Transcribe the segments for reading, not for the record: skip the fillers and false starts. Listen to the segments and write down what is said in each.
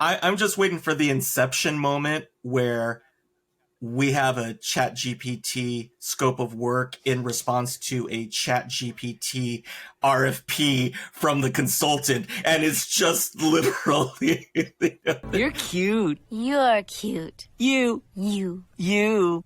I'm just waiting for the inception moment where we have a Chat GPT scope of work in response to a Chat GPT RFP from the consultant, and it's just literally You're cute. You're cute. You. You. You.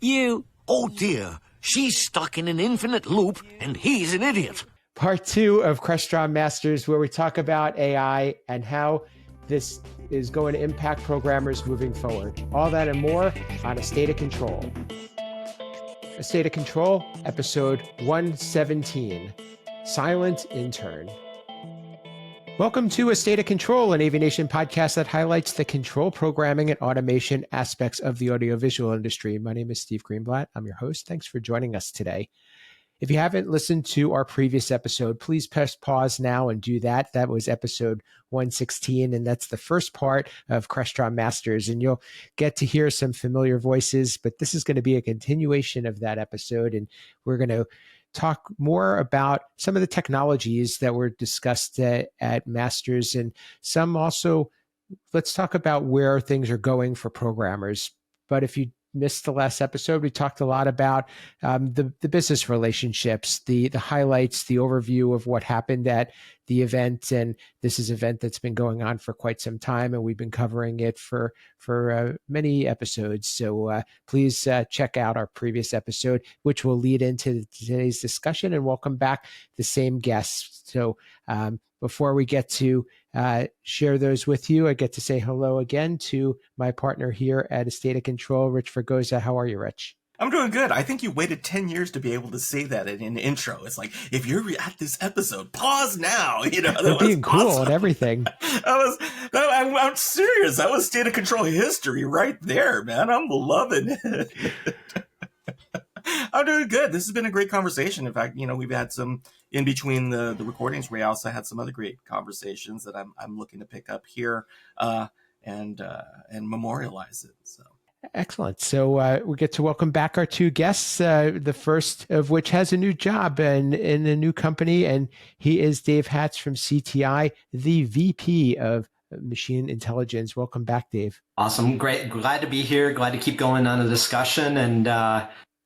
You. Oh dear, she's stuck in an infinite loop and he's an idiot. Part 2 of Crestron Masters, where we talk about AI and how this is going to impact programmers moving forward. All that and more on A State of Control. A State of Control, episode 117, Silent Intern. Welcome to A State of Control, an AVNation podcast that highlights the control programming and automation aspects of the audiovisual industry. My name is Steve Greenblatt. I'm your host. Thanks for joining us today. If you haven't listened to our previous episode, please press pause now and do that. That was episode 116, and that's the first part of Crestron Masters, and you'll get to hear some familiar voices, but this is going to be a continuation of that episode, and we're going to talk more about some of the technologies that were discussed at Masters, and some also, let's talk about where things are going for programmers. But if you missed the last episode, we talked a lot about the business relationships, the highlights, the overview of what happened at the event. And this is an event that's been going on for quite some time, and we've been covering it for many episodes. So please check out our previous episode, which will lead into today's discussion, and welcome back the same guests. So before we get to share those with you, I get to say hello again to my partner here at A State of Control, Rich Vergoza. How are you, Rich? I'm doing good. I think you waited 10 years to be able to say that in an intro. It's like, if you're at this episode, pause now. You know, that being was cool awesome. And everything. I'm serious. That was State of Control history right there, man. I'm loving it. I'm doing good. This has been a great conversation. In fact, you know, we've had some in between the recordings. We also had some other great conversations that I'm looking to pick up here and memorialize it. So. Excellent. So we get to welcome back our two guests, the first of which has a new job in a new company, and he is Dave Hatz from CTI, the VP of Machine Intelligence. Welcome back, Dave. Awesome. Great. Glad to be here. Glad to keep going on the discussion, and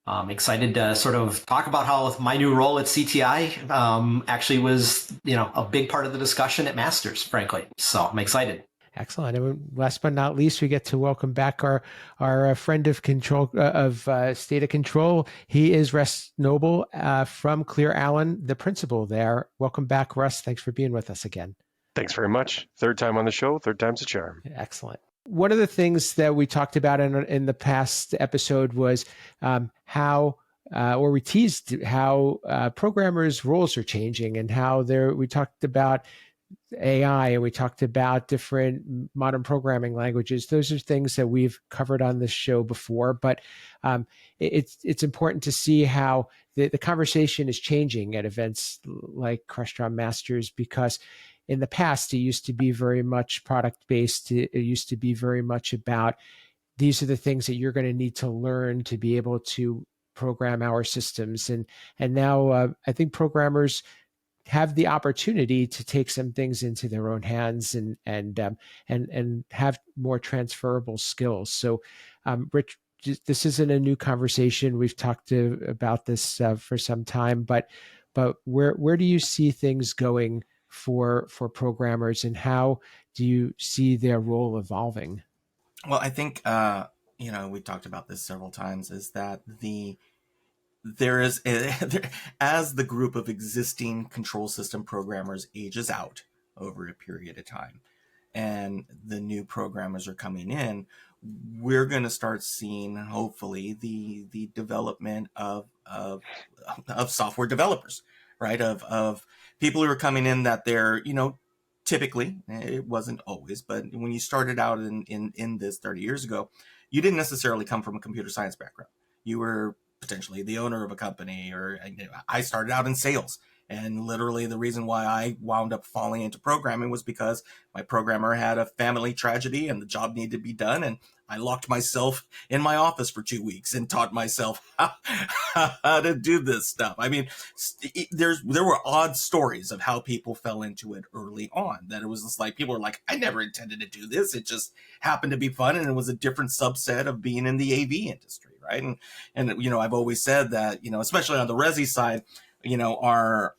I'm excited to sort of talk about how my new role at CTI actually was, a big part of the discussion at Masters, frankly. So I'm excited. Excellent. And last but not least, we get to welcome back our friend of control State of Control. He is Russ Noble from Clear Allen, the principal there. Welcome back, Russ. Thanks for being with us again. Thanks very much. Third time on the show, third time's a charm. Excellent. One of the things that we talked about in the past episode was we teased how programmers' roles are changing, and how we talked about AI, and we talked about different modern programming languages. Those are things that we've covered on this show before, but it's important to see how the conversation is changing at events like Crestron Masters, because in the past, it used to be very much product-based. It used to be very much about, these are the things that you're going to need to learn to be able to program our systems. And now I think programmers have the opportunity to take some things into their own hands and have more transferable skills. So, Rich, this isn't a new conversation. We've talked about this for some time, but where do you see things going for programmers, and how do you see their role evolving? Well, I think we talked about this several times, is that there is as the group of existing control system programmers ages out over a period of time, and the new programmers are coming in, we're going to start seeing, hopefully, the development of software developers, right? Of people who are coming in that they're, typically, it wasn't always, but when you started out in this 30 years ago, you didn't necessarily come from a computer science background. You were potentially the owner of a company, or I started out in sales, And literally the reason why I wound up falling into programming was because my programmer had a family tragedy and the job needed to be done. And I locked myself in my office for 2 weeks and taught myself how to do this stuff. I mean, there were odd stories of how people fell into it early on, that it was just like, people were like, I never intended to do this. It just happened to be fun. And it was a different subset of being in the AV industry. Right. And, you know, I've always said that, you know, especially on the Resi side, you know, our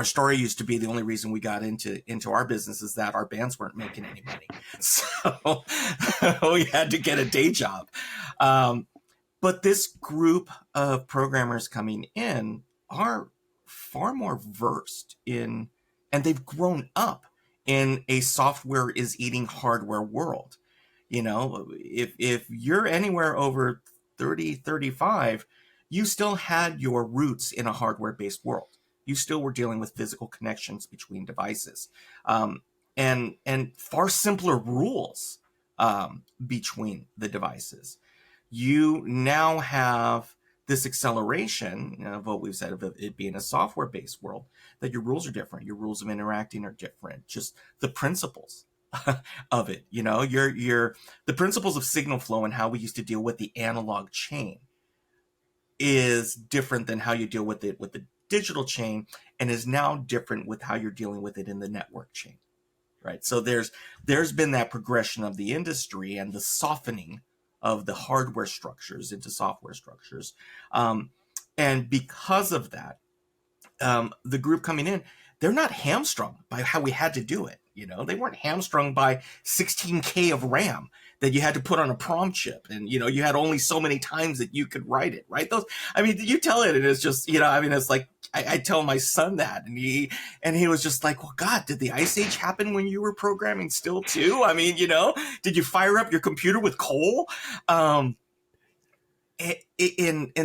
story used to be the only reason we got into our business is that our bands weren't making any money. So we had to get a day job. But this group of programmers coming in are far more versed in, and they've grown up in a software is eating hardware world. You know, if you're anywhere over 30, 35, you still had your roots in a hardware-based world. You still were dealing with physical connections between devices, and far simpler rules between the devices. You now have this acceleration of what we've said of it being a software-based world, that your rules are different. Your rules of interacting are different. Just the principles of it, you know, the principles of signal flow and how we used to deal with the analog chain is different than how you deal with it with the digital chain, and is now different with how you're dealing with it in the network chain, right? So there's been that progression of the industry and the softening of the hardware structures into software structures, and because of that, the group coming in, they're not hamstrung by how we had to do it. You know, they weren't hamstrung by 16K of RAM that you had to put on a PROM chip, and you know, you had only so many times that you could write it, right? Those, I mean, you tell it, and it's just, you know, I mean, it's like I tell my son that, and he was just like, well, God, did the Ice Age happen when you were programming still too? I mean, you know, did you fire up your computer with coal? And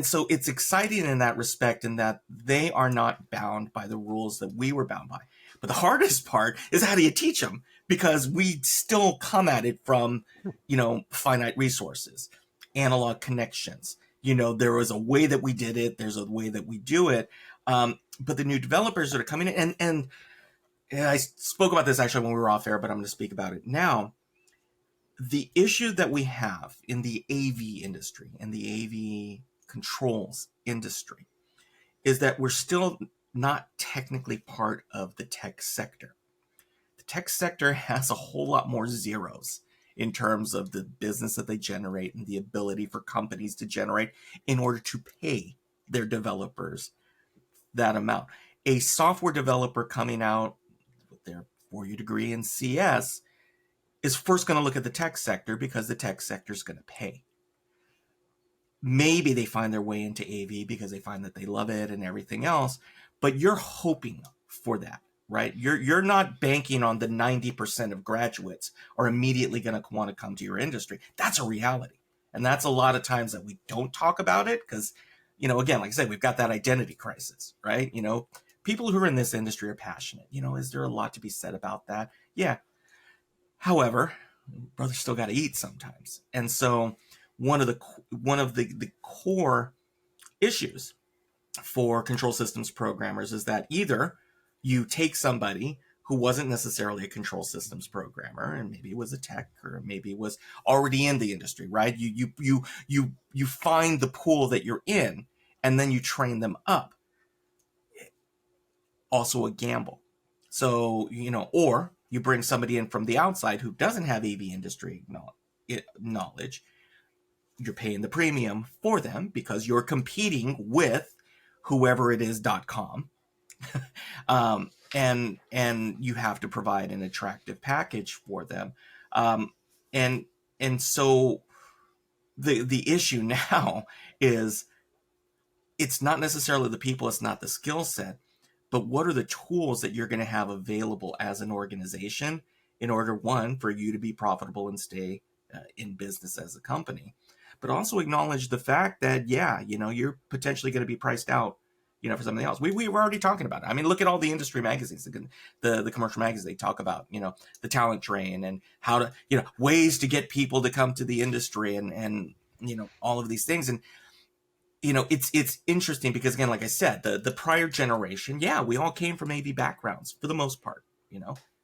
so it's exciting in that respect, in that they are not bound by the rules that we were bound by. But the hardest part is, how do you teach them? Because we still come at it from, you know, finite resources, analog connections. You know, there was a way that we did it. There's a way that we do it. But the new developers that are coming in, and I spoke about this actually when we were off air, but I'm going to speak about it now. The issue that we have in the AV industry and the AV controls industry is that we're still not technically part of the tech sector. The tech sector has a whole lot more zeros in terms of the business that they generate and the ability for companies to generate in order to pay their developers that amount. A software developer coming out with their 4-year degree in CS is first going to look at the tech sector, because the tech sector is going to pay. Maybe they find their way into AV because they find that they love it and everything else, but you're hoping for that, right? You're not banking on the 90% of graduates are immediately going to want to come to your industry. That's a reality. And that's a lot of times that we don't talk about it because, you know, again, like I said, we've got that identity crisis, right? You know, people who are in this industry are passionate. You know, is there a lot to be said about that? Yeah. However, brothers still got to eat sometimes. And so one of the core issues for control systems programmers is that either you take somebody who wasn't necessarily a control systems programmer, and maybe it was a tech, or maybe it was already in the industry, right? You find the pool that you're in, and then you train them up. Also a gamble. So, you know, or you bring somebody in from the outside who doesn't have AV industry knowledge. You're paying the premium for them because you're competing with whoever it is.com. And you have to provide an attractive package for them. And so the issue now is, it's not necessarily the people, it's not the skill set, but what are the tools that you're going to have available as an organization in order, one, for you to be profitable and stay in business as a company, but also acknowledge the fact that, yeah, you know, you're potentially going to be priced out, you know, for something else. We were already talking about it. I mean, look at all the industry magazines, the commercial magazines. They talk about, you know, the talent train and how to, you know, ways to get people to come to the industry and you know, all of these things. And it's interesting because, again, like I said, the prior generation, yeah, we all came from AV backgrounds for the most part.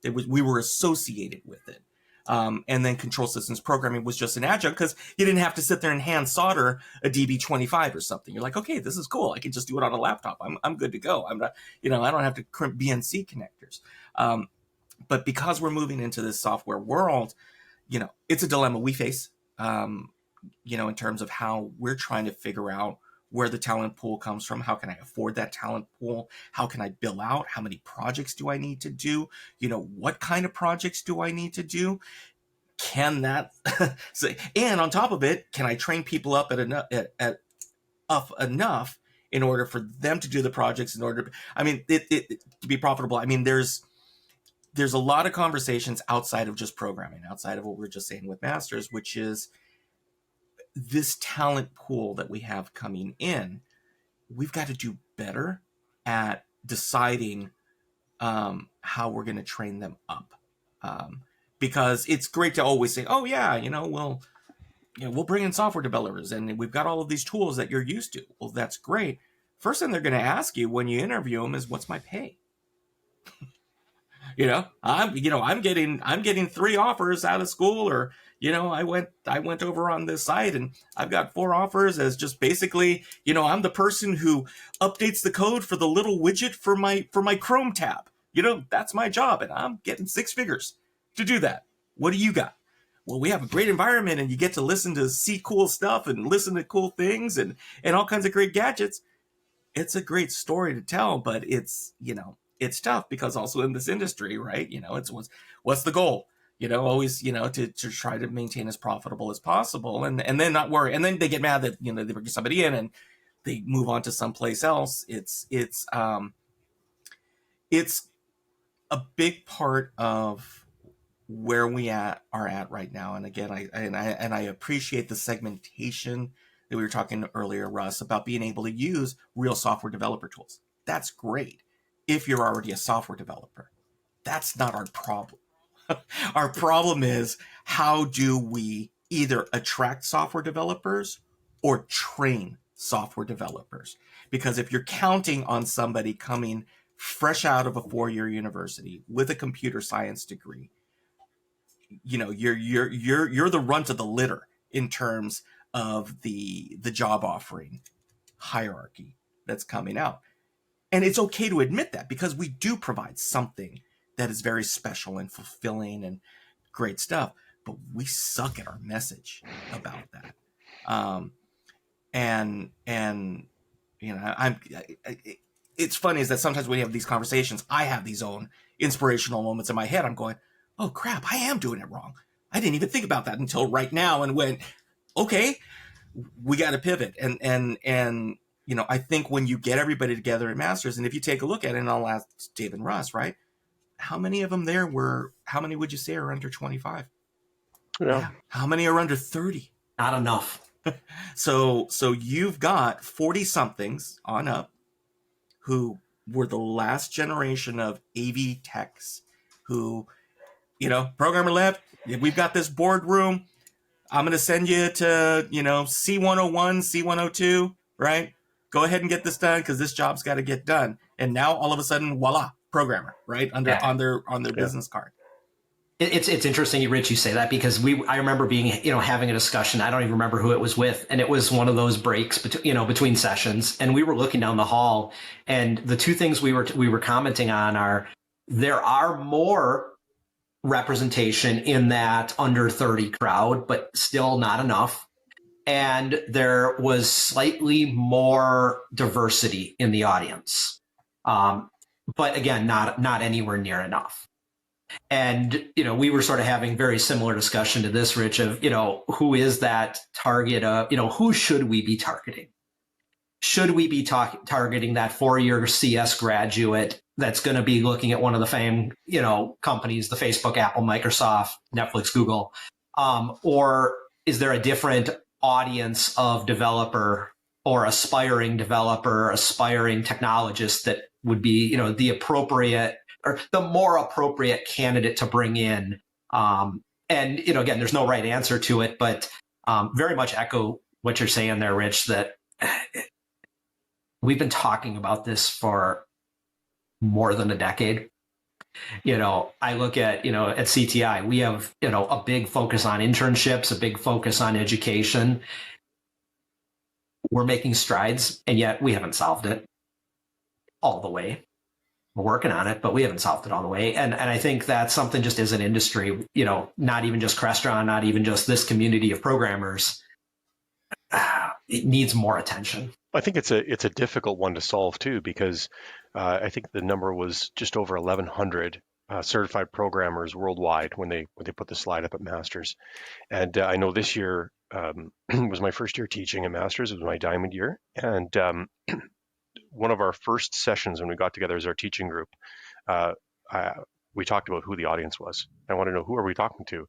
We were associated with it. And then control systems programming was just an adjunct because you didn't have to sit there and hand solder a DB25 or something. You're like, okay, this is cool. I can just do it on a laptop. I'm good to go. I'm not, I don't have to crimp BNC connectors. But because we're moving into this software world, it's a dilemma we face, in terms of how we're trying to figure out where the talent pool comes from. How can I afford that talent pool? How can I bill out? How many projects do I need to do? What kind of projects do I need to do? Can that, and on top of it, can I train people up up enough in order for them to do the projects to be profitable? There's a lot of conversations outside of just programming, outside of what we're just saying with masters, which is this talent pool that we have coming in. We've got to do better at deciding how we're going to train them up, because it's great to always say, oh yeah, we'll bring in software developers and we've got all of these tools that you're used to. Well, that's great. First thing they're going to ask you when you interview them is, what's my pay? I'm getting 3 offers out of school, or I went over on this site and I've got 4 offers as just basically, I'm the person who updates the code for the little widget for my Chrome tab. That's my job, and I'm getting 6 figures to do that. What do you got? Well, we have a great environment, and you get to see cool stuff and listen to cool things and all kinds of great gadgets. It's a great story to tell, but it's tough because also in this industry, right? It's what's the goal? Always, to try to maintain as profitable as possible, and then not worry. And then they get mad that, they bring somebody in and they move on to someplace else. It's a big part of where we are at right now. And again, I appreciate the segmentation that we were talking earlier, Russ, about being able to use real software developer tools. That's great if you're already a software developer. That's not our problem. Our problem is, how do we either attract software developers or train software developers? Because if you're counting on somebody coming fresh out of a 4-year university with a computer science degree, you're the runt of the litter in terms of the job offering hierarchy that's coming out. And it's okay to admit that, because we do provide something that is very special and fulfilling and great stuff, but we suck at our message about that. It's funny is that sometimes when you have these conversations, I have these own inspirational moments in my head. I'm going, oh crap, I am doing it wrong. I didn't even think about that until right now, and went, okay, we got to pivot. And I think when you get everybody together at Masters, and if you take a look at it, and I'll ask Dave and Russ, right? How many of them how many would you say are under 25? Yeah. How many are under 30? Not enough. So you've got 40 somethings on up who were the last generation of AV techs who, programmer left. We've got this boardroom. I'm going to send you to, C101, C102, right? Go ahead and get this done because this job's got to get done. And now all of a sudden, voila, programmer, right? On their business card. It's interesting, Rich, you say that, because I remember having a discussion. I don't even remember who it was with, and it was one of those breaks between sessions, and we were looking down the hall, and the two things we were commenting on are, there are more representation in that under 30 crowd, but still not enough. And there was slightly more diversity in the audience. But again, not anywhere near enough. And, we were sort of having very similar discussion to this, Rich, of, who is that target of, who should we be targeting? Should we be targeting that 4-year CS graduate that's going to be looking at one of the famed, companies, the Facebook, Apple, Microsoft, Netflix, Google? Or is there a different audience of developer or aspiring technologist that would be, the appropriate or the more appropriate candidate to bring in? And, again, there's no right answer to it, but very much echo what you're saying there, Rich, that we've been talking about this for more than a decade. I look at, at CTI, we have, a big focus on internships, a big focus on education. We're making strides, and yet we haven't solved it all the way. We're working on it, but we haven't solved it all the way. And I think that's something just as an industry, not even just Crestron, not even just this community of programmers, it needs more attention. I think it's a difficult one to solve too, because I think the number was just over 1,100 certified programmers worldwide when they put the slide up at Masters. And I know this year was my first year teaching at Masters. It was my diamond year, and one of our first sessions when we got together as our teaching group, we talked about who the audience was. I want to know, who are we talking to,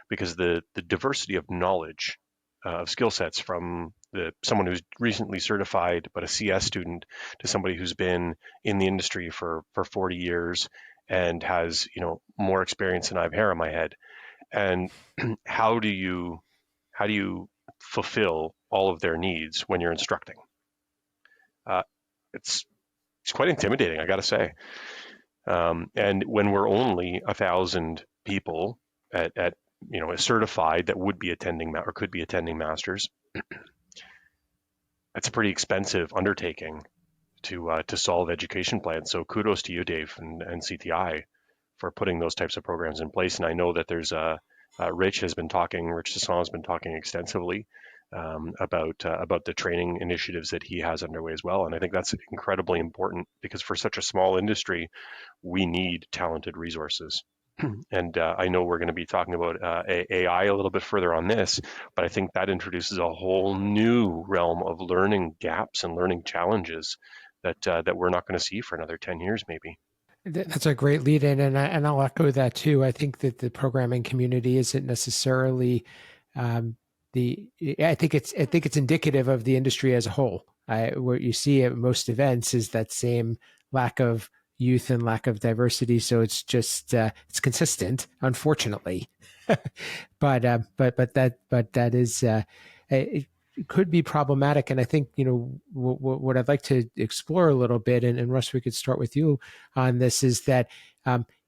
because the diversity of knowledge, of skill sets, from someone who's recently certified but a CS student to somebody who's been in the industry for 40 years and has more experience than I have hair on my head. And how do you fulfill all of their needs when you're instructing? It's quite intimidating, I got to say. And when we're only 1,000 people at certified that would be attending or could be attending Masters, that's a pretty expensive undertaking to solve education plans. So kudos to you, Dave, and CTI for putting those types of programs in place. And I know that there's Rich Sasson has been talking extensively about the training initiatives that he has underway as well. And I think that's incredibly important, because for such a small industry, we need talented resources. And I know we're going to be talking about AI a little bit further on this, but I think that introduces a whole new realm of learning gaps and learning challenges that we're not going to see for another 10 years, maybe. That's a great lead in, and I'll echo that too. I think that the programming community isn't necessarily I think it's indicative of the industry as a whole. What you see at most events is that same lack of youth and lack of diversity. So it's just it's consistent, unfortunately. but that is it could be problematic. And I think what I'd like to explore a little bit, and Russ, we could start with you on this, is that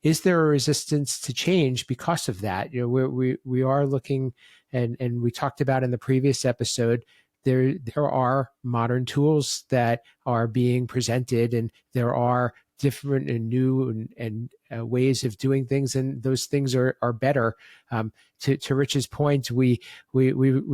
is there a resistance to change because of that? We are looking, and we talked about in the previous episode, there are modern tools that are being presented, and there are different and new and ways of doing things, and those things are better. To Rich's point, we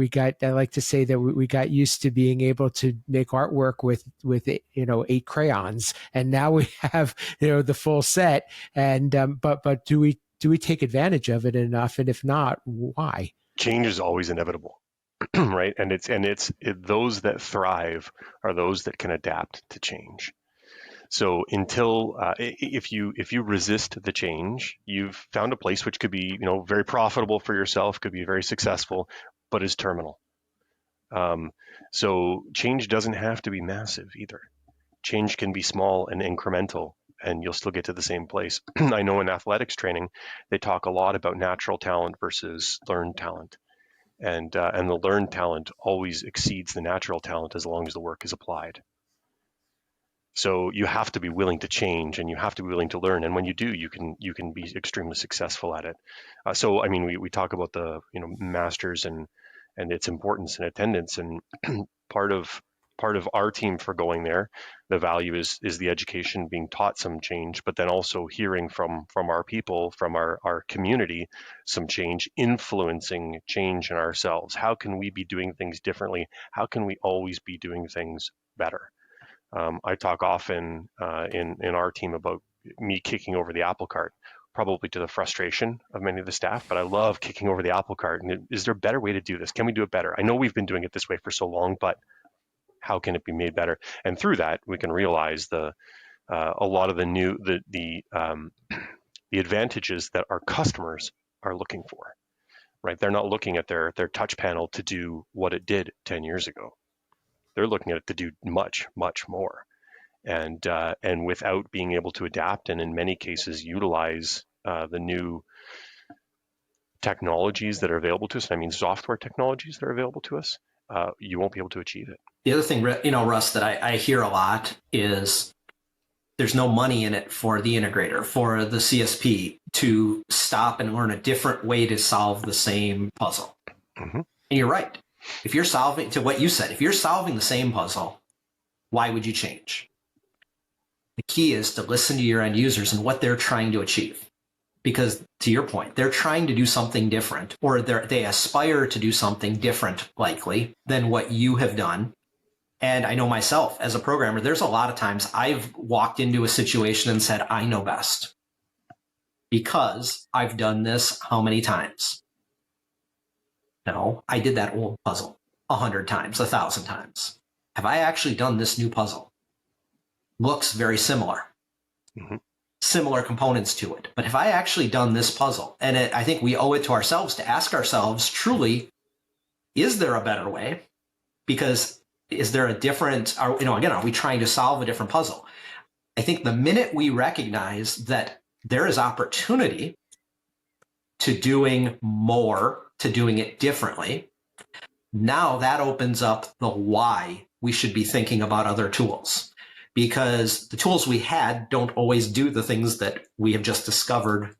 got, I like to say that we got used to being able to make artwork with 8 crayons, and now we have the full set. And but do we take advantage of it enough? And if not, why? Change is always inevitable. Right, and it's those that thrive are those that can adapt to change. So until if you resist the change, you've found a place which could be very profitable for yourself, could be very successful, but is terminal. So change doesn't have to be massive either. Change can be small and incremental, and you'll still get to the same place. I know in athletics training, they talk a lot about natural talent versus learned talent. And the learned talent always exceeds the natural talent as long as the work is applied. So you have to be willing to change, and you have to be willing to learn. And when you do, you can be extremely successful at it. So I mean, we talk about the Masters and its importance and attendance, and part of our team for going there, the value is the education, being taught some change, but then also hearing from our people, from our community, some change, influencing change in ourselves. How can we be doing things differently? How can we always be doing things better? I talk often in our team about me kicking over the apple cart, probably to the frustration of many of the staff, but I love kicking over the apple cart. And is there a better way to do this? Can we do it better? I know we've been doing it this way for so long, but how can it be made better? And through that, we can realize a lot of the advantages that our customers are looking for. Right? They're not looking at their touch panel to do what it did 10 years ago. They're looking at it to do much, much more, and without being able to adapt, and in many cases utilize the new technologies that are available to us. I mean, software technologies that are available to us. you won't be able to achieve it. The other thing, Russ, that I hear a lot is there's no money in it for the integrator, for the CSP to stop and learn a different way to solve the same puzzle. Mm-hmm. And you're right. If you're solving, to what you said, if you're solving the same puzzle, why would you change? The key is to listen to your end users and what they're trying to achieve. Because to your point, they're trying to do something different, or they aspire to do something different, likely, than what you have done. And I know myself as a programmer, there's a lot of times I've walked into a situation and said, I know best because I've done this how many times? No, I did that old puzzle 100 times, 1,000 times. Have I actually done this new puzzle? Looks very similar. Mm-hmm. Similar components to it. But have I actually done this puzzle? And I think we owe it to ourselves to ask ourselves, truly, is there a better way? Because is there a different, again, are we trying to solve a different puzzle? I think the minute we recognize that there is opportunity to doing more, to doing it differently, now that opens up the why we should be thinking about other tools. Because the tools we had don't always do the things that we have just discovered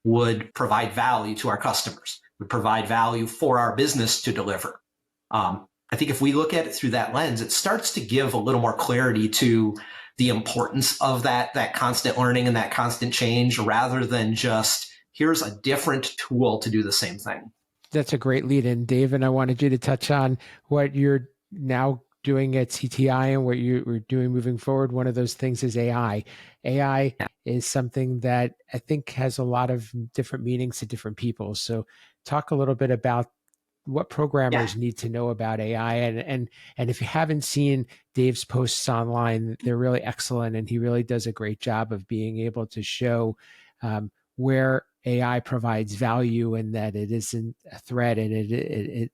would provide value to our customers, would provide value for our business to deliver. I think if we look at it through that lens, it starts to give a little more clarity to the importance of that constant learning and that constant change, rather than just, here's a different tool to do the same thing. That's a great lead in, Dave. And I wanted you to touch on what you're now doing at CTI and what you're doing moving forward. One of those things is AI. AI is something that I think has a lot of different meanings to different people. So talk a little bit about what programmers need to know about AI. And if you haven't seen Dave's posts online, they're really excellent. And he really does a great job of being able to show where AI provides value and that it isn't a threat, and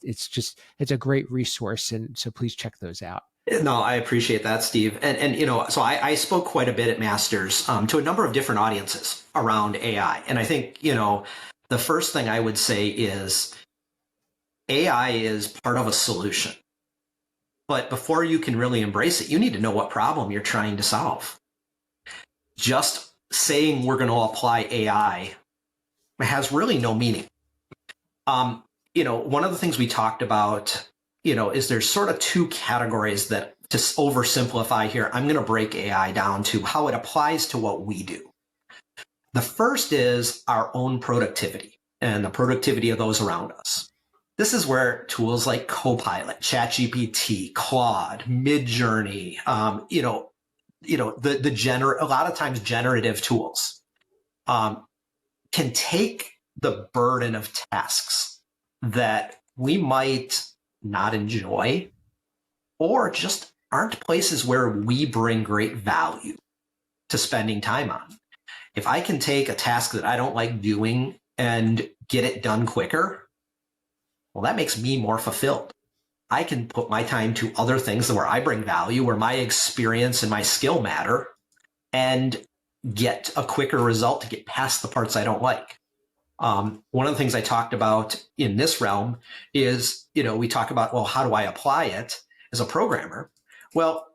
it's a great resource. And so please check those out. No, I appreciate that, Steve. And so I spoke quite a bit at Masters to a number of different audiences around AI. And I think, the first thing I would say is AI is part of a solution. But before you can really embrace it, you need to know what problem you're trying to solve. Just saying we're going to apply AI has really no meaning. One of the things we talked about, is there's sort of two categories that, to oversimplify here, I'm going to break AI down to how it applies to what we do. The first is our own productivity and the productivity of those around us. This is where tools like Copilot, ChatGPT, Claude, Midjourney, a lot of times generative tools can take the burden of tasks that we might not enjoy or just aren't places where we bring great value to spending time on. If I can take a task that I don't like doing and get it done quicker, well, that makes me more fulfilled. I can put my time to other things where I bring value, where my experience and my skill matter, and get a quicker result to get past the parts I don't like. One of the things I talked about in this realm is, we talk about, well, how do I apply it as a programmer? Well,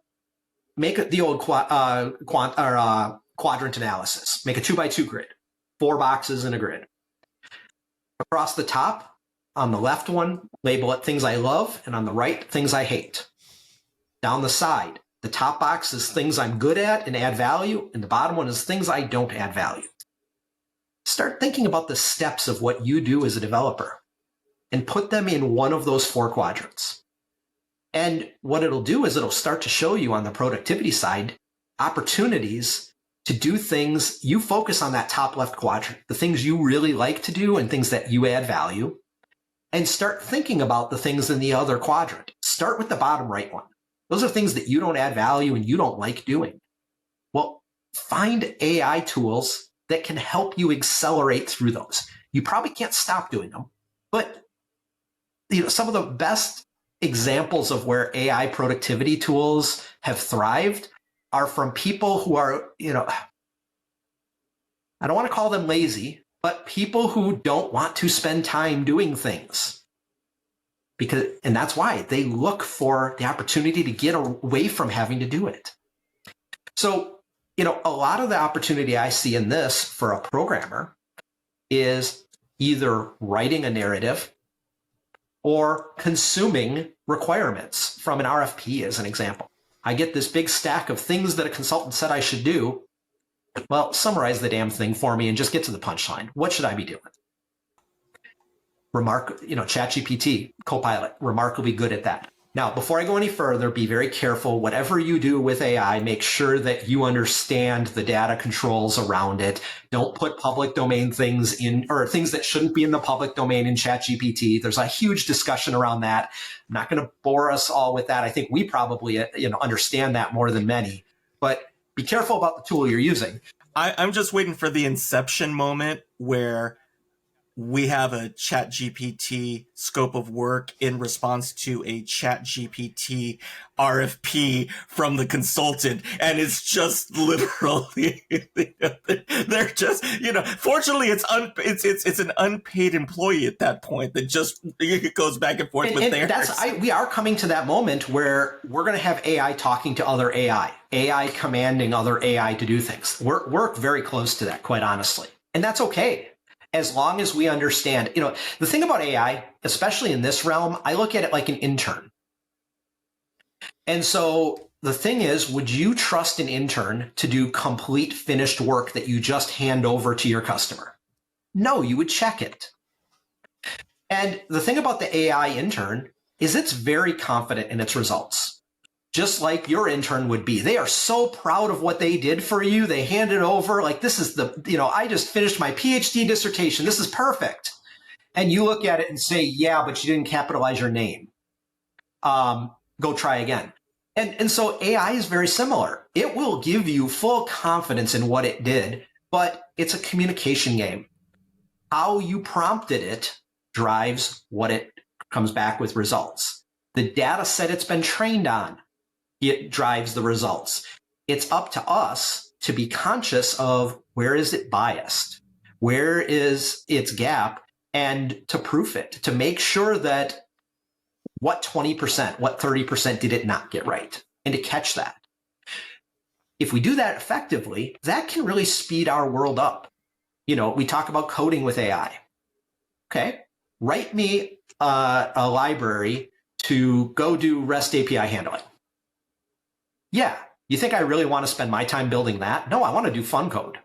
make it the old quadrant analysis. Make a 2x2 grid, 4 boxes in a grid. Across the top, on the left one, label it things I love, and on the right, things I hate. Down the side, the top box is things I'm good at and add value, and the bottom one is things I don't add value. Start thinking about the steps of what you do as a developer and put them in one of those 4 quadrants. And what it'll do is it'll start to show you on the productivity side opportunities to do things. You focus on that top left quadrant, the things you really like to do and things that you add value, and start thinking about the things in the other quadrant. Start with the bottom right one. Those are things that you don't add value and you don't like doing. Well, find AI tools that can help you accelerate through those. You probably can't stop doing them, but some of the best examples of where AI productivity tools have thrived are from people who are, I don't want to call them lazy, but people who don't want to spend time doing things. and that's why they look for the opportunity to get away from having to do it. So, a lot of the opportunity I see in this for a programmer is either writing a narrative or consuming requirements from an RFP, as an example. I get this big stack of things that a consultant said I should do. Well, summarize the damn thing for me and just get to the punchline. What should I be doing? ChatGPT, Copilot, remarkably good at that. Now, before I go any further, be very careful. Whatever you do with AI, make sure that you understand the data controls around it. Don't put public domain things in, or things that shouldn't be in the public domain in ChatGPT. There's a huge discussion around that. I'm not going to bore us all with that. I think we probably understand that more than many. But be careful about the tool you're using. I'm just waiting for the inception moment where we have a ChatGPT scope of work in response to a ChatGPT RFP from the consultant, and it's just literally they're just fortunately it's an unpaid employee at that point that just goes back and forth with theirs. We are coming to that moment where we're going to have AI talking to other AI commanding other AI to do things. We're very close to that, quite honestly, and that's okay. As long as we understand, the thing about AI, especially in this realm, I look at it like an intern. And so the thing is, would you trust an intern to do complete finished work that you just hand over to your customer? No, you would check it. And the thing about the AI intern is it's very confident in its results. Just like your intern would be. They are so proud of what they did for you. They hand it over like, this is I just finished my PhD dissertation. This is perfect. And you look at it and say, yeah, but you didn't capitalize your name. Go try again. And so AI is very similar. It will give you full confidence in what it did, but it's a communication game. How you prompted it drives what it comes back with results. The data set it's been trained on, it drives the results. It's up to us to be conscious of where is it biased, where is its gap, and to proof it, to make sure that what 20%, what 30% did it not get right, and to catch that. If we do that effectively, that can really speed our world up. We talk about coding with AI. Okay, write me a library to go do REST API handling. Yeah, you think I really want to spend my time building that? No, I want to do fun code.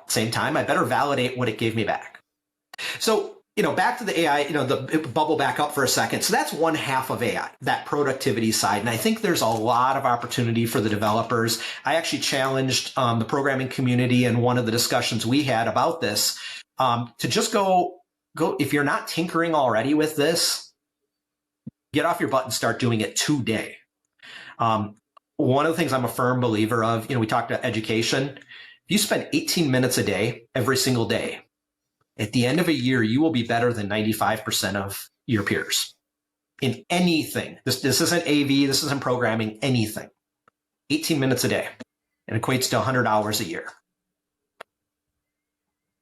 Same time, I better validate what it gave me back. So, back to the AI, the bubble back up for a second. So that's one half of AI, that productivity side. And I think there's a lot of opportunity for the developers. I actually challenged the programming community in one of the discussions we had about this to just go, if you're not tinkering already with this, get off your butt and start doing it today. One of the things I'm a firm believer of, we talked about education. If you spend 18 minutes a day, every single day, at the end of a year, you will be better than 95% of your peers in anything. This isn't AV, this isn't programming, anything. 18 minutes a day. It equates to 100 hours a year.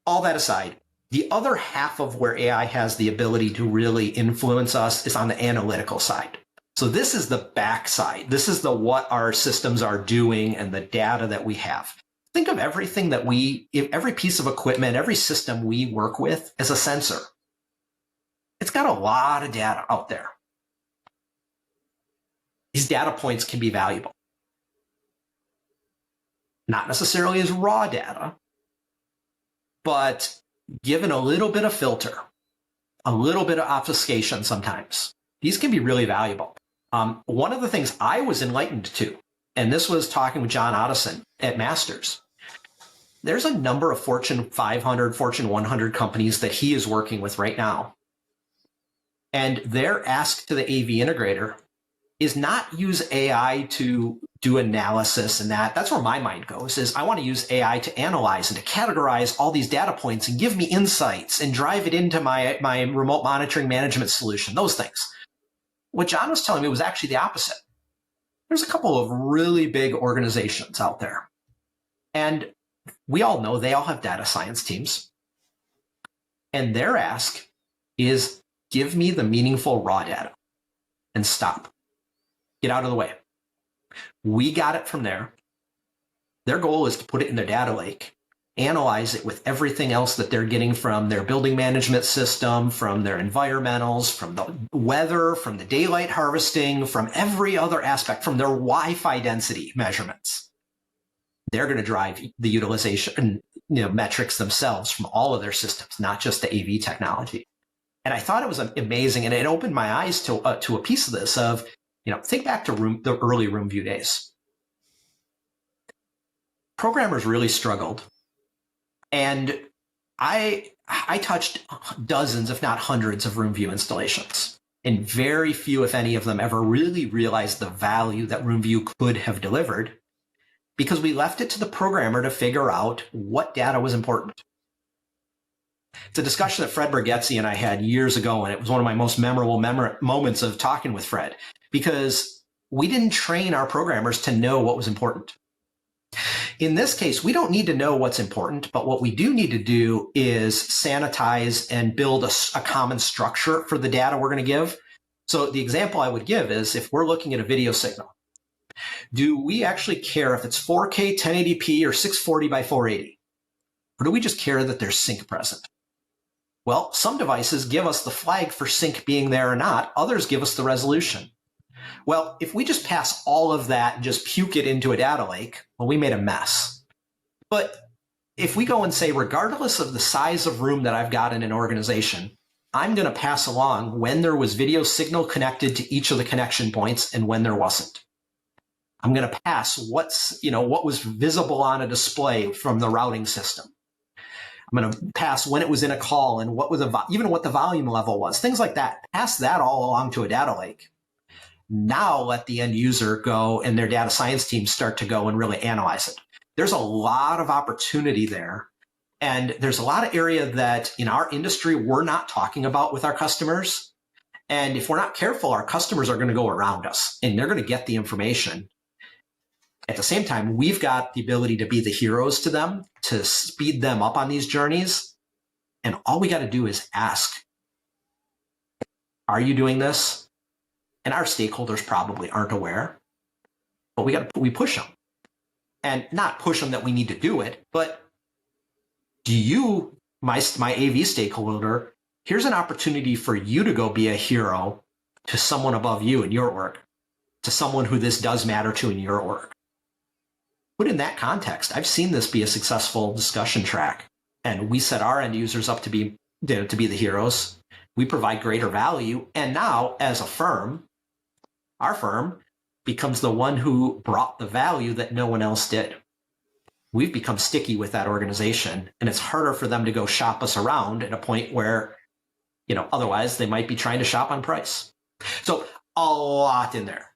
All that aside, the other half of where AI has the ability to really influence us is on the analytical side. So this is the backside. This is what our systems are doing and the data that we have. Think of everything every piece of equipment, every system we work with as a sensor. It's got a lot of data out there. These data points can be valuable. Not necessarily as raw data, but given a little bit of filter, a little bit of obfuscation sometimes, these can be really valuable. One of the things I was enlightened to, and this was talking with John Otteson at Masters, there's a number of Fortune 500, Fortune 100 companies that he is working with right now. And their ask to the AV integrator is not use AI to do analysis and that's where my mind goes, is I want to use AI to analyze and to categorize all these data points and give me insights and drive it into my remote monitoring management solution, those things. What John was telling me was actually the opposite. There's a couple of really big organizations out there. And we all know they all have data science teams. And their ask is give me the meaningful raw data and stop. Get out of the way. We got it from there. Their goal is to put it in their data lake, analyze it with everything else that they're getting from their building management system, from their environmentals, from the weather, from the daylight harvesting, from every other aspect, from their Wi-Fi density measurements. They're going to drive the utilization metrics themselves from all of their systems, not just the AV technology. And I thought it was amazing, and it opened my eyes to a piece of this of, think back to the early room view days. Programmers really struggled. And I touched dozens, if not hundreds, of room view installations. And very few, if any of them, ever really realized the value that room view could have delivered, because we left it to the programmer to figure out what data was important. It's a discussion that Fred Bergetzi and I had years ago, and it was one of my most memorable moments of talking with Fred, because we didn't train our programmers to know what was important. In this case, we don't need to know what's important, but what we do need to do is sanitize and build a common structure for the data we're going to give. So the example I would give is, if we're looking at a video signal, do we actually care if it's 4K 1080p or 640 by 480? Or do we just care that there's sync present? Well, some devices give us the flag for sync being there or not. Others give us the resolution. Well, if we just pass all of that and just puke it into a data lake, well, we made a mess. But if we go and say, regardless of the size of room that I've got in an organization, I'm going to pass along when there was video signal connected to each of the connection points and when there wasn't. I'm going to pass what was visible on a display from the routing system. I'm going to pass when it was in a call and even what the volume level was, things like that. Pass that all along to a data lake. Now let the end user go and their data science teams start to go and really analyze it. There's a lot of opportunity there. And there's a lot of area that in our industry we're not talking about with our customers. And if we're not careful, our customers are going to go around us and they're going to get the information. At the same time, we've got the ability to be the heroes to them, to speed them up on these journeys. And all we got to do is ask, are you doing this? And our stakeholders probably aren't aware, but we push them. And not push them that we need to do it, but do you, my AV stakeholder, here's an opportunity for you to go be a hero to someone above you in your org, to someone who this does matter to in your org. Put in that context, I've seen this be a successful discussion track, and we set our end users up to be the heroes. We provide greater value, and now as a firm, our firm becomes the one who brought the value that no one else did. We've become sticky with that organization, and it's harder for them to go shop us around at a point where, otherwise they might be trying to shop on price. So a lot in there.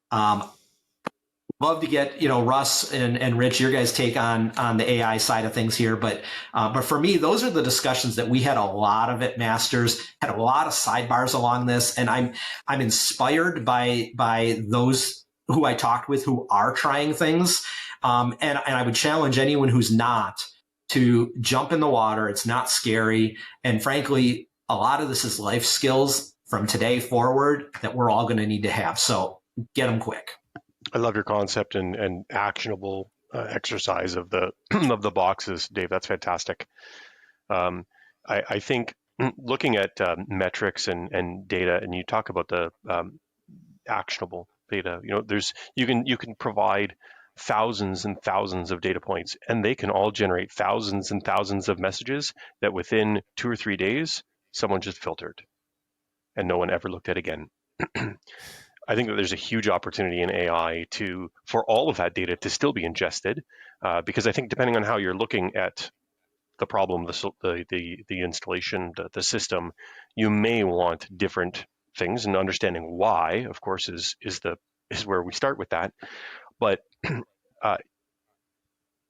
Love to get, Russ and Rich, your guys' take on the AI side of things here. But for me, those are the discussions that we had a lot of at Masters, had a lot of sidebars along this. And I'm inspired by those who I talked with who are trying things. And I would challenge anyone who's not to jump in the water. It's not scary. And frankly, a lot of this is life skills from today forward that we're all going to need to have. So get them quick. I love your concept and actionable exercise of the of the boxes, Dave. That's fantastic. I think looking at metrics and data, and you talk about the actionable data. You can provide thousands and thousands of data points, and they can all generate thousands and thousands of messages that within 2 or 3 days someone just filtered, and no one ever looked at again. I think that there's a huge opportunity in AI for all of that data to still be ingested, because I think depending on how you're looking at the problem, the installation, the system, you may want different things, and understanding why, of course, is where we start with that. But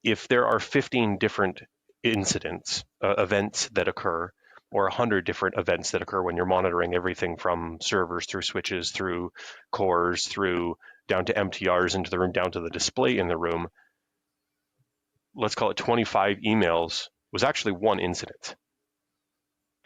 if there are 15 different incidents, events that occur, or 100 different events that occur when you're monitoring everything from servers through switches, through cores, through down to MTRs into the room, down to the display in the room, let's call it 25 emails was actually one incident.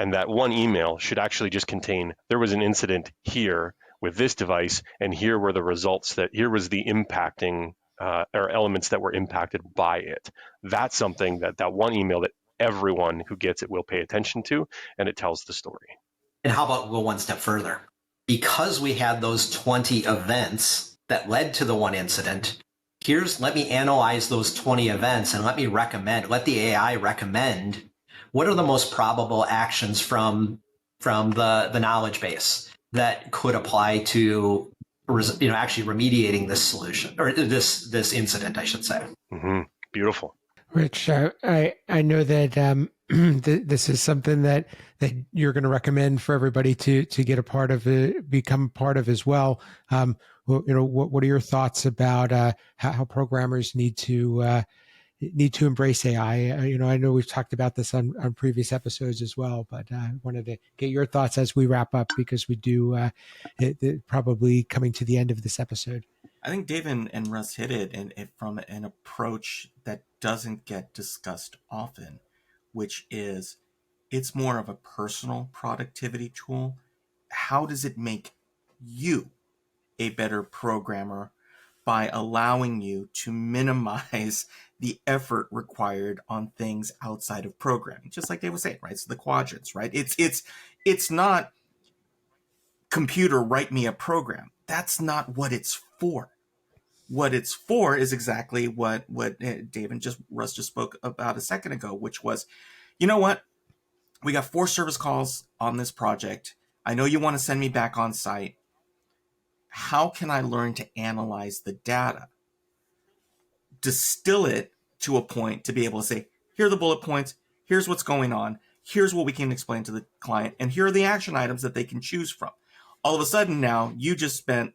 And that one email should actually just contain, there was an incident here with this device, and here were the results here was the impacting or elements that were impacted by it. That's something that one email that everyone who gets it will pay attention to, and it tells the story. And how about go one step further? Because we had those 20 events that led to the one incident, let me analyze those 20 events and let the AI recommend what are the most probable actions from the knowledge base that could apply to actually remediating this solution, or this incident, I should say. Mm-hmm. Beautiful. Rich, I know that this is something that you're going to recommend for everybody to get a part of, become part of as well. What are your thoughts about how programmers need to embrace AI? I know we've talked about this on previous episodes as well, but I wanted to get your thoughts as we wrap up, because we do probably coming to the end of this episode. I think Dave and Russ hit it, and from an approach that doesn't get discussed often, which is it's more of a personal productivity tool. How does it make you a better programmer by allowing you to minimize the effort required on things outside of programming? Just like Dave was saying, right? So the quadrants, right? It's not computer write me a program. That's not what it's for. What it's for is exactly what Dave and Russ just spoke about a second ago, which was, you know what? We got 4 service calls on this project. I know you want to send me back on site. How can I learn to analyze the data? Distill it to a point to be able to say, here are the bullet points. Here's what's going on. Here's what we can explain to the client. And here are the action items that they can choose from. All of a sudden now you just spent,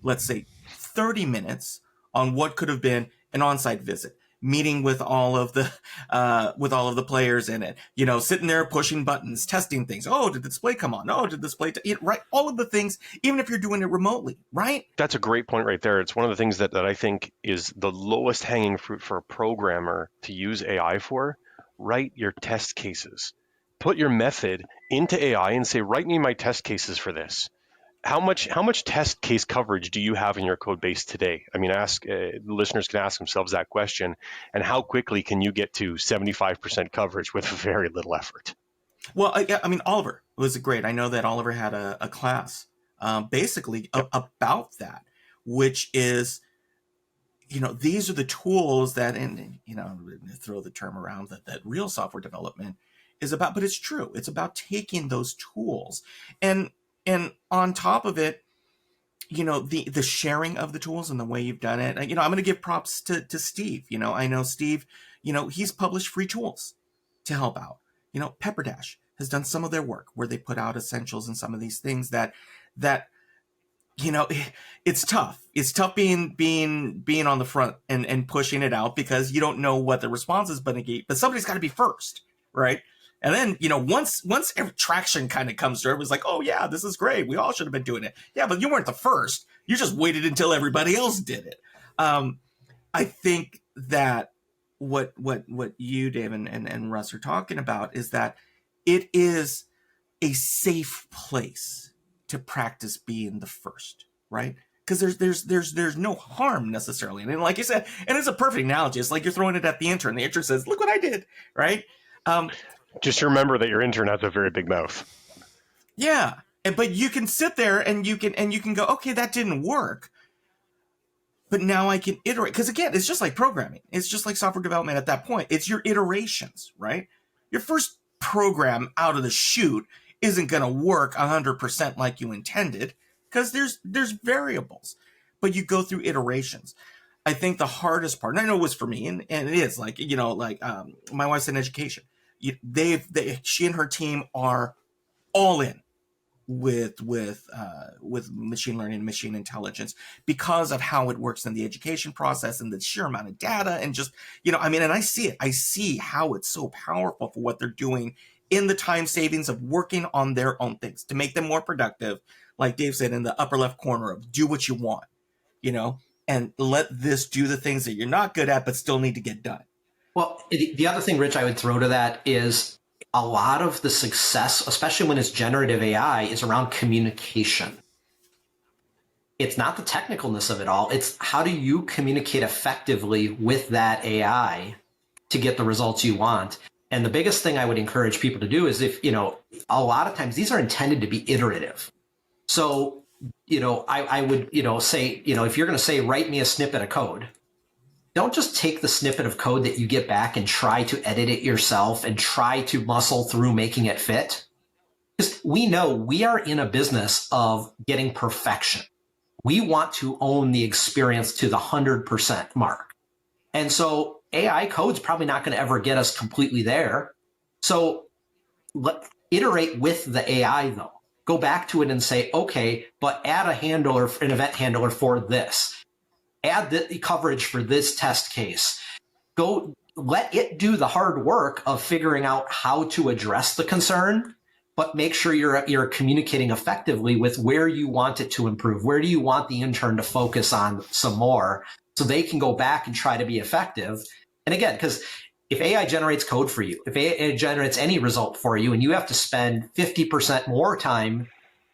let's say, 30 minutes on what could have been an on-site visit, meeting with all of the players in it, sitting there pushing buttons, testing things. Oh, did the display come on? Oh, did the display, right? All of the things, even if you're doing it remotely, right? That's a great point right there. It's one of the things that I think is the lowest hanging fruit for a programmer to use AI for. Write your test cases. Put your method into AI and say, write me my test cases for this. How much test case coverage do you have in your code base today? I mean, listeners can ask themselves that question. And how quickly can you get to 75% coverage with very little effort? Well, I mean, Oliver was great. I know that Oliver had a class basically about that, which is, these are the tools that, and throw the term around that real software development is about, but it's true. It's about taking those tools and on top of it, the sharing of the tools and the way you've done it. I'm going to give props to Steve. I know Steve, he's published free tools to help out. Pepperdash has done some of their work where they put out essentials and some of these things that it's tough. It's tough being on the front and pushing it out, because you don't know what the response is going to be, but somebody's got to be first, right? And then, once traction kind of comes through, it was like, oh yeah, this is great. We all should have been doing it. Yeah, but you weren't the first. You just waited until everybody else did it. I think that what you, Dave, and Russ are talking about is that it is a safe place to practice being the first, right? Because there's no harm necessarily. And like you said, and it's a perfect analogy. It's like you're throwing it at the intern. The intern says, look what I did, right? Just remember that your intern has a very big mouth. Yeah, but you can sit there and you can go, okay, that didn't work, but now I can iterate. Because again, it's just like programming. It's just like software development at that point. It's your iterations, right? Your first program out of the chute isn't going to work 100% like you intended, because there's variables, but you go through iterations. I think the hardest part, and I know it was for me, and it is like, my wife's in education. She and her team are all in with machine learning and machine intelligence, because of how it works in the education process and the sheer amount of data, and just, and I see it. I see how it's so powerful for what they're doing in the time savings of working on their own things to make them more productive. Like Dave said, in the upper left corner of do what you want, and let this do the things that you're not good at, but still need to get done. Well, the other thing, Rich, I would throw to that is a lot of the success, especially when it's generative AI, is around communication. It's not the technicalness of it all. It's how do you communicate effectively with that AI to get the results you want. And the biggest thing I would encourage people to do is if, a lot of times these are intended to be iterative. So, I would, say, if you're going to say, write me a snippet of code, don't just take the snippet of code that you get back and try to edit it yourself and try to muscle through making it fit. Because we know we are in a business of getting perfection. We want to own the experience to the 100% mark. And so AI code's probably not going to ever get us completely there. So iterate with the AI though. Go back to it and say, okay, but add a handler, an event handler for this. Add the coverage for this test case. Go let it do the hard work of figuring out how to address the concern, but make sure you're communicating effectively with where you want it to improve. Where do you want the intern to focus on some more so they can go back and try to be effective? And again, because if AI generates code for you, if AI generates any result for you, and you have to spend 50% more time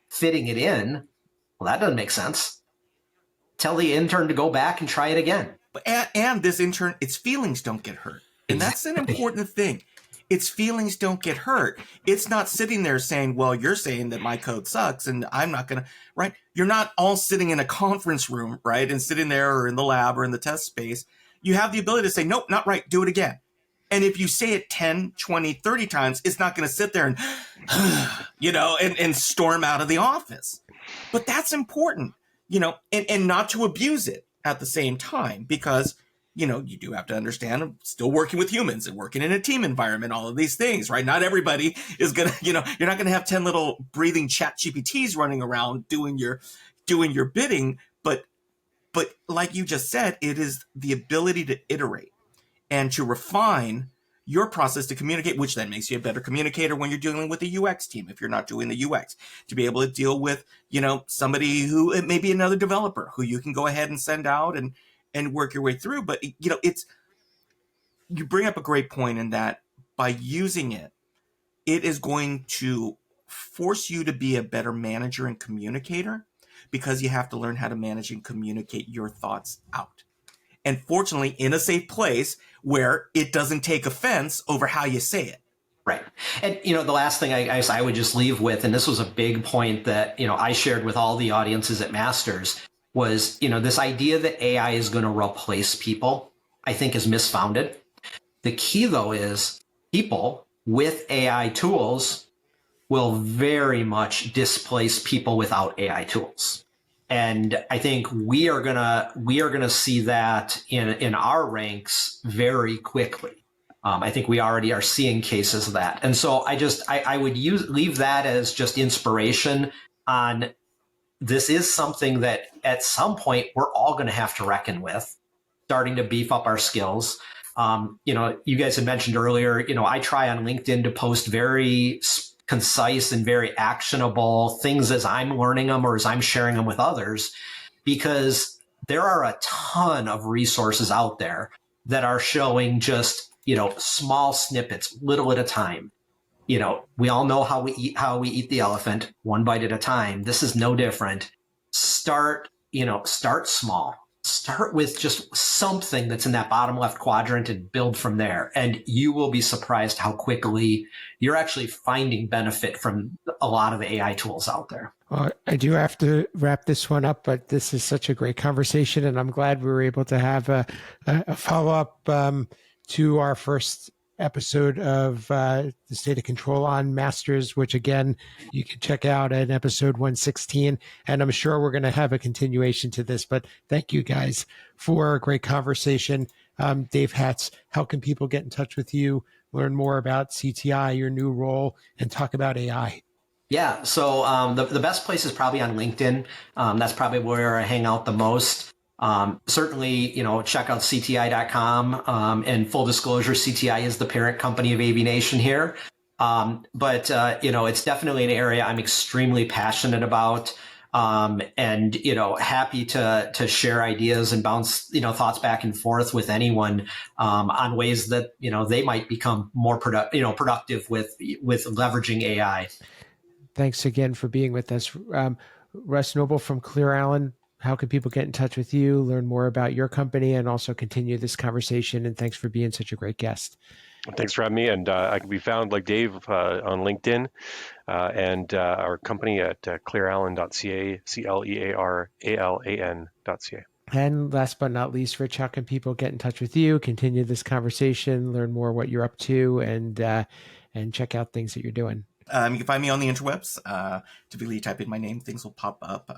fitting it in, well, that doesn't make sense. Tell the intern to go back and try it again. And this intern, its feelings don't get hurt. And that's an important thing. Its feelings don't get hurt. It's not sitting there saying, well, you're saying that my code sucks and I'm not going to, right? You're not all sitting in a conference room, right? And sitting there or in the lab or in the test space. You have the ability to say, nope, not right. Do it again. And if you say it 10, 20, 30 times, it's not going to sit there and, and storm out of the office. But that's important, and not to abuse it at the same time, because, you do have to understand I'm still working with humans and working in a team environment, all of these things, right? Not everybody is going to, you're not going to have 10 little breathing chat GPTs running around doing your bidding. But like you just said, it is the ability to iterate and to refine your process to communicate, which then makes you a better communicator when you're dealing with a UX team. If you're not doing the UX, to be able to deal with, somebody who it may be another developer who you can go ahead and send out and work your way through. But, you bring up a great point in that by using it, it is going to force you to be a better manager and communicator, because you have to learn how to manage and communicate your thoughts out. And fortunately, in a safe place where it doesn't take offense over how you say it. Right. And, the last thing I would just leave with, and this was a big point that, I shared with all the audiences at Masters, was, this idea that AI is going to replace people, I think is misfounded. The key, though, is people with AI tools will very much displace people without AI tools. And I think we are gonna see that in our ranks very quickly. I think we already are seeing cases of that. And so I would leave that as just inspiration on, this is something that at some point we're all going to have to reckon with, starting to beef up our skills. You guys had mentioned earlier, I try on LinkedIn to post very concise and very actionable things as I'm learning them or as I'm sharing them with others, because there are a ton of resources out there that are showing just, small snippets, little at a time. We all know how we eat the elephant, one bite at a time. This is no different. Start small. Start with just something that's in that bottom left quadrant and build from there. And you will be surprised how quickly you're actually finding benefit from a lot of the AI tools out there. Well, I do have to wrap this one up, but this is such a great conversation, and I'm glad we were able to have a follow-up to our first episode of the State of Control on Masters, which again, you can check out at episode 116. And I'm sure we're going to have a continuation to this, but thank you guys for a great conversation. Dave Hatz, how can people get in touch with you, learn more about CTI, your new role, and talk about AI? Yeah, so the best place is probably on LinkedIn. That's probably where I hang out the most. Certainly, check out CTI.com. And full disclosure, CTI is the parent company of AVNation here. But it's definitely an area I'm extremely passionate about. and happy to share ideas and bounce thoughts back and forth with anyone on ways that they might become more productive with leveraging AI. Thanks again for being with us. Russ Noble from Clear Island, how can people get in touch with you, learn more about your company, and also continue this conversation? And thanks for being such a great guest. Thanks for having me. And I can be found like Dave on LinkedIn and our company at clearallen.ca, CLEARALAN.ca. And last but not least, Rich, how can people get in touch with you, continue this conversation, learn more what you're up to, and check out things that you're doing? You can find me on the interwebs. Typically, type in my name, things will pop up.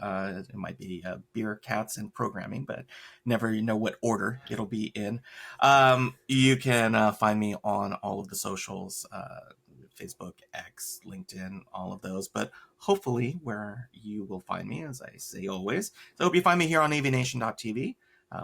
It might be beer, cats, and programming, but never know what order it'll be in. You can find me on all of the socials, Facebook, X, LinkedIn, all of those. But hopefully, where you will find me, as I say always, so I hope you find me here on AVNation.tv.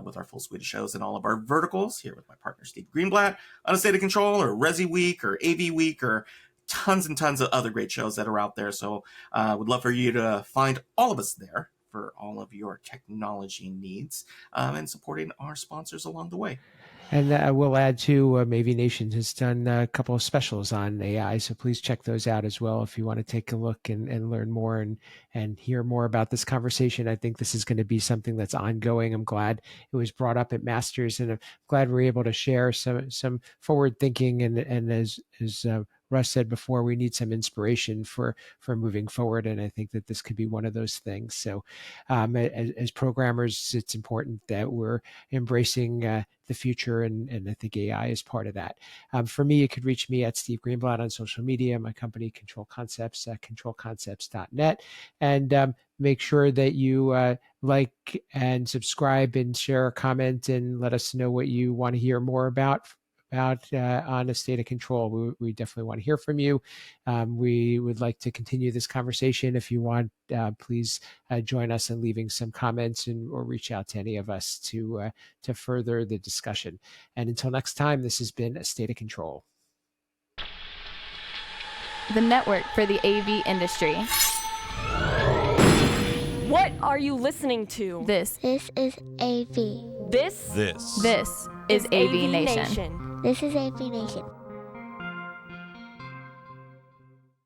With our full suite of shows and all of our verticals, here with my partner Steve Greenblatt on A State of Control, or Resi Week, or AV Week, or tons and tons of other great shows that are out there. So would love for you to find all of us there for all of your technology needs and supporting our sponsors along the way. And I will add too, AVNation has done a couple of specials on AI, so please check those out as well if you want to take a look and learn more and hear more about this conversation. I think this is going to be something that's ongoing. I'm glad it was brought up at Masters, and I'm glad we're able to share some forward thinking. And as Russ said before, we need some inspiration for moving forward, and I think that this could be one of those things. So as programmers, it's important that we're embracing the future, and I think AI is part of that. For me, you could reach me at Steve Greenblatt on social media, my company Control Concepts at controlconcepts.net, and make sure that you like and subscribe and share a comment and let us know what you want to hear more about on A State of Control. We definitely want to hear from you. We would like to continue this conversation. If you want, please join us in leaving some comments or reach out to any of us to further the discussion. And until next time, this has been A State of Control, the network for the AV industry. What are you listening to? This is AV. This is AV Nation. This is AV Nation.